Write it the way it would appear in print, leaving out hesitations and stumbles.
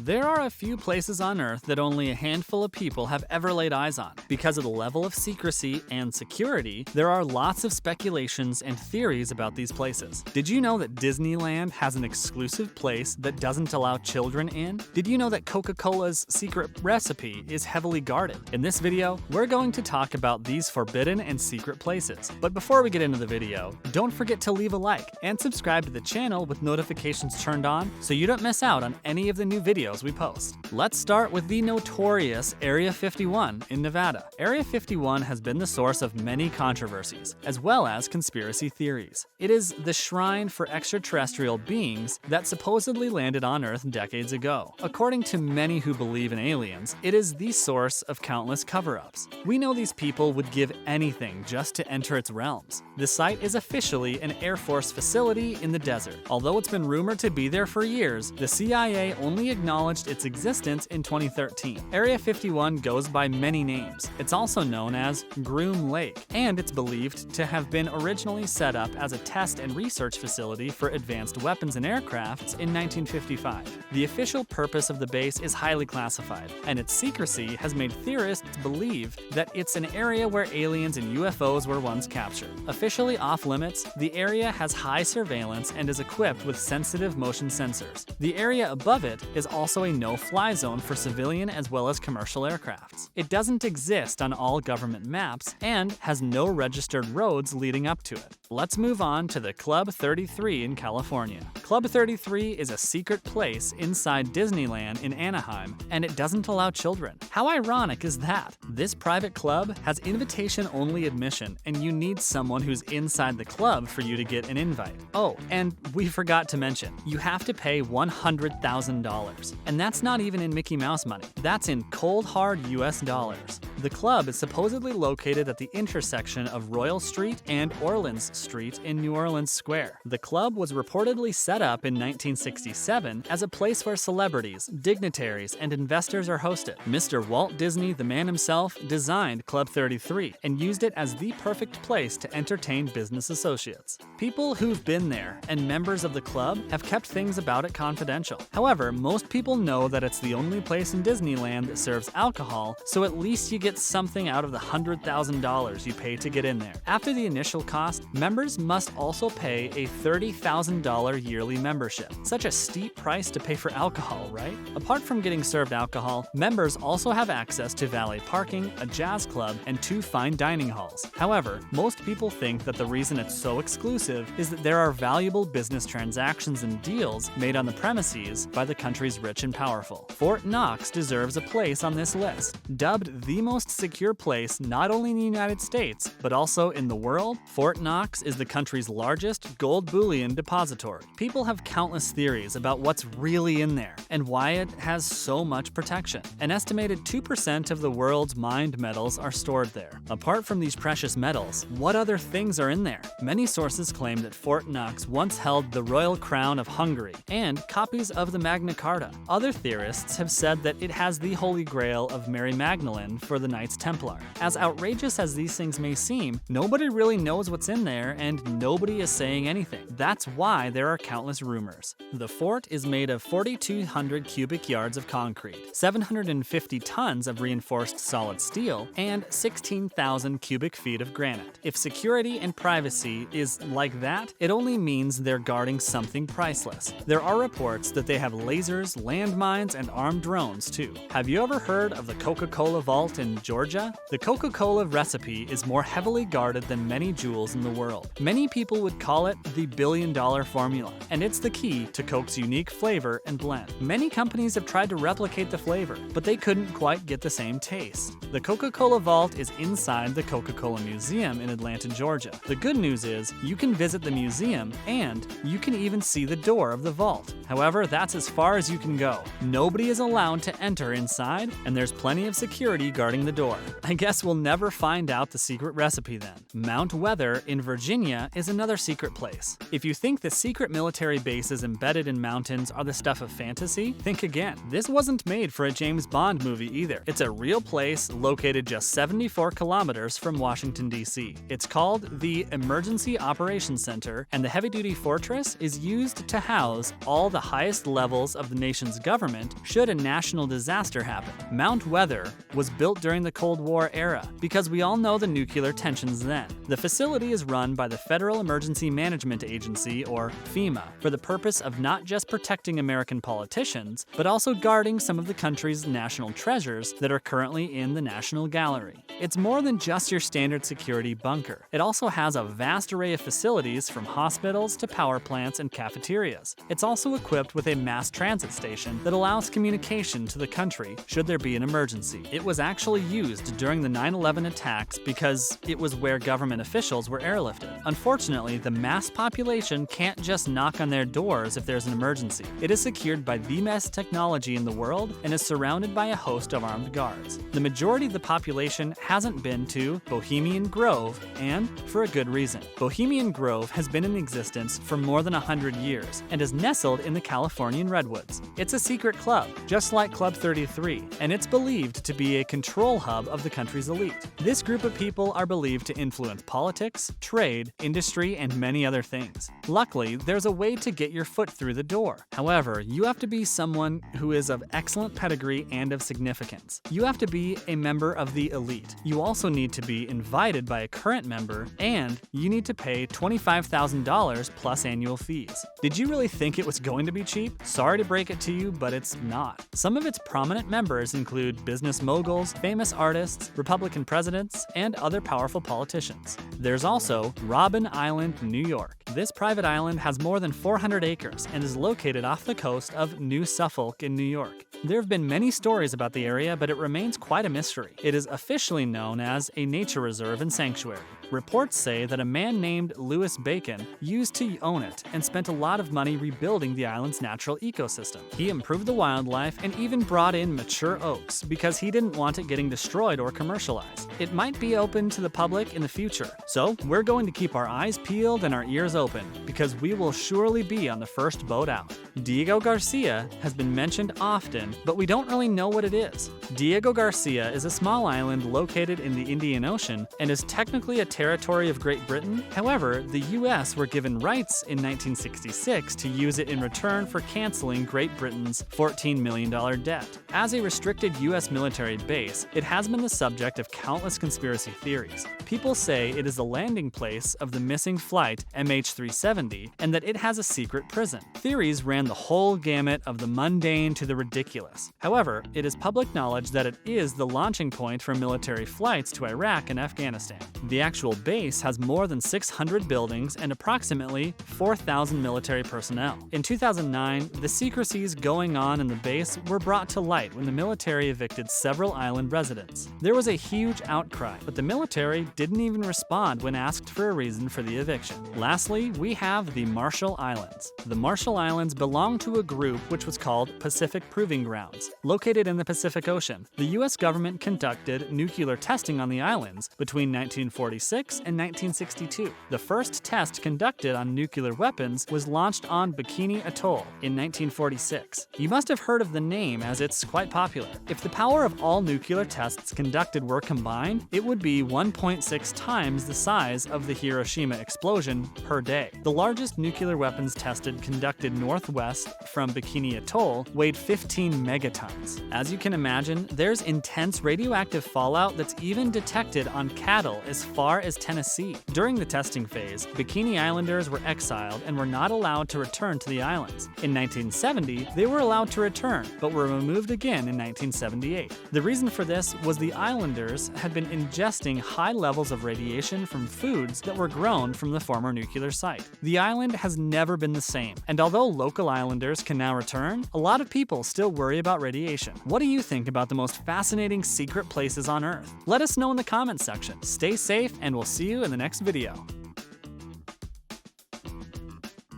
There are a few places on Earth that only a handful of people have ever laid eyes on. Because of the level of secrecy and security, there are lots of speculations and theories about these places. Did you know that Disneyland has an exclusive place that doesn't allow children in? Did you know that Coca-Cola's secret recipe is heavily guarded? In this video, we're going to talk about these forbidden and secret places. But before we get into the video, don't forget to leave a like and subscribe to the channel with notifications turned on so you don't miss out on any of the new videos we post. Let's start with the notorious Area 51 in Nevada. Area 51 has been the source of many controversies, as well as conspiracy theories. It is the shrine for extraterrestrial beings that supposedly landed on Earth decades ago. According to many who believe in aliens, it is the source of countless cover-ups. We know these people would give anything just to enter its realms. The site is officially an Air Force facility in the desert. Although it's been rumored to be there for years, the CIA only acknowledged its existence in 2013. Area 51 goes by many names. It's also known as Groom Lake, and it's believed to have been originally set up as a test and research facility for advanced weapons and aircrafts in 1955. The official purpose of the base is highly classified, and its secrecy has made theorists believe that it's an area where aliens and UFOs were once captured. Officially off-limits, the area has high surveillance and is equipped with sensitive motion sensors. The area above it is also a no-fly zone for civilian as well as commercial aircrafts. It doesn't exist on all government maps and has no registered roads leading up to it. Let's move on to the Club 33 in California. Club 33 is a secret place inside Disneyland in Anaheim, and it doesn't allow children. How ironic is that? This private club has invitation-only admission, and you need someone who's inside the club for you to get an invite. Oh, and we forgot to mention, you have to pay $100,000. And that's not even in Mickey Mouse money. That's in cold hard US dollars. The club is supposedly located at the intersection of Royal Street and Orleans Street in New Orleans Square. The club was reportedly set up in 1967 as a place where celebrities, dignitaries, and investors are hosted. Mr. Walt Disney, the man himself, designed Club 33 and used it as the perfect place to entertain business associates. People who've been there and members of the club have kept things about it confidential. However, most people know that it's the only place in Disneyland that serves alcohol, so at least you get something out of the $100,000 you pay to get in there. After the initial cost, members must also pay a $30,000 yearly membership. Such a steep price to pay for alcohol, right? Apart from getting served alcohol, members also have access to valet parking, a jazz club, and 2 fine dining halls. However, most people think that the reason it's so exclusive is that there are valuable business transactions and deals made on the premises by the country's rich and powerful. Fort Knox deserves a place on this list. Dubbed the most secure place not only in the United States, but also in the world, Fort Knox is the country's largest gold bullion depository. People have countless theories about what's really in there and why it has so much protection. An estimated 2% of the world's mined metals are stored there. Apart from these precious metals, what other things are in there? Many sources claim that Fort Knox once held the Royal Crown of Hungary and copies of the Magna Carta. Other theorists have said that it has the Holy Grail of Mary Magdalene for the Knights Templar. As outrageous as these things may seem, nobody really knows what's in there and nobody is saying anything. That's why there are countless rumors. The fort is made of 4,200 cubic yards of concrete, 750 tons of reinforced solid steel, and 16,000 cubic feet of granite. If security and privacy is like that, it only means they're guarding something priceless. There are reports that they have lasers, landmines, and armed drones too. Have you ever heard of the Coca Cola Vault in Georgia? The Coca Cola recipe is more heavily guarded than many jewels in the world. Many people would call it the billion-dollar formula, and it's the key to Coke's unique flavor and blend. Many companies have tried to replicate the flavor, but they couldn't quite get the same taste. The Coca Cola Vault is inside the Coca-Cola Museum in Atlanta, Georgia. The good news is you can visit the museum and you can even see the door of the vault. However, that's as far as you can go. Nobody is allowed to enter inside, and there's plenty of security guarding the door. I guess we'll never find out the secret recipe then. Mount Weather in Virginia is another secret place. If you think the secret military bases embedded in mountains are the stuff of fantasy, think again. This wasn't made for a James Bond movie either. It's a real place located just 74 kilometers from Washington, D.C. It's called the Emergency Operations Center, and the heavy-duty fortress is used to house all the highest levels of the nation's government should a national disaster happen. Mount Weather was built during the Cold War era because we all know the nuclear tensions then. The facility is run by the Federal Emergency Management Agency, or FEMA, for the purpose of not just protecting American politicians, but also guarding some of the country's national treasures that are currently in the National Gallery. It's more than just your standard security bunker. It also has a vast array of facilities from hospitals to power plants and cafeterias. It's also equipped with a mass transit station that allows communication to the country should there be an emergency. It was actually used during the 9/11 attacks because it was where government officials were airlifted. Unfortunately, the mass population can't just knock on their doors if there's an emergency. It is secured by the best technology in the world and is surrounded by a host of armed guards. The majority of the population hasn't been to Bohemian Grove, and for a good reason. Bohemian Grove has been in existence for more than 100 years and is nestled in the Californian redwoods. It's a secret club, just like Club 33, and it's believed to be a control hub of the country's elite. This group of people are believed to influence politics, trade, industry, and many other things. Luckily, there's a way to get your foot through the door. However, you have to be someone who is of excellent pedigree and of significance. You have to be a member of the elite. You also need to be invited by a current member, and you need to pay $25,000 plus annual fees. Did you really think it was going to be cheap? Sorry to break it to you, but it's not. Some of its prominent members include business moguls, famous artists, Republican presidents, and other powerful politicians. There's also Robben Island, New York. This private island has more than 400 acres and is located off the coast of New Suffolk in New York. There have been many stories about the area, but it remains quite a mystery. It is officially known as a nature reserve and sanctuary. Reports say that a man named Louis Bacon used to own it and spent a lot of money rebuilding the island's natural ecosystem. He improved the wildlife and even brought in mature oaks because he didn't want it getting destroyed or commercialized. It might be open to the public in the future, so we're going to keep our eyes peeled and our ears open because we will surely be on the first boat out. Diego Garcia has been mentioned often, but we don't really know what it is. Diego Garcia is a small island located in the Indian Ocean and is technically a territory of Great Britain. However, the U.S. were given rights in 1966 to use it in return for canceling Great Britain's $14 million debt. As a restricted U.S. military base, it has been the subject of countless conspiracy theories. People say it is the landing place of the missing flight MH370 and that it has a secret prison. Theories ran the whole gamut of the mundane to the ridiculous. However, it is public knowledge that it is the launching point for military flights to Iraq and Afghanistan. The actual base has more than 600 buildings and approximately 4,000 military personnel. In 2009, the secrecies going on in the base were brought to light when the military evicted several island residents. There was a huge outcry, but the military didn't even respond when asked for a reason for the eviction. Lastly, we have the Marshall Islands. The Marshall Islands belong to a group which was called Pacific Proving Grounds. Located in the Pacific Ocean, the U.S. government conducted nuclear testing on the islands between 1946 and 1962. The first test conducted on nuclear weapons was launched on Bikini Atoll in 1946. You must have heard of the name as it's quite popular. If the power of all nuclear tests conducted were combined, it would be 1.6 times the size of the Hiroshima explosion per day. The largest nuclear weapons tested conducted northwest from Bikini Atoll weighed 15 megatons. As you can imagine, there's intense radioactive fallout that's even detected on cattle as far as Tennessee. During the testing phase, Bikini Islanders were exiled and were not allowed to return to the islands. In 1970, they were allowed to return, but were removed again in 1978. The reason for this was the islanders had been ingesting high levels of radiation from foods that were grown from the former nuclear site. The island has never been the same, and although local islanders can now return, a lot of people still worry about radiation. What do you think about the most fascinating secret places on Earth? Let us know in the comments section. Stay safe, and we'll see you in the next video.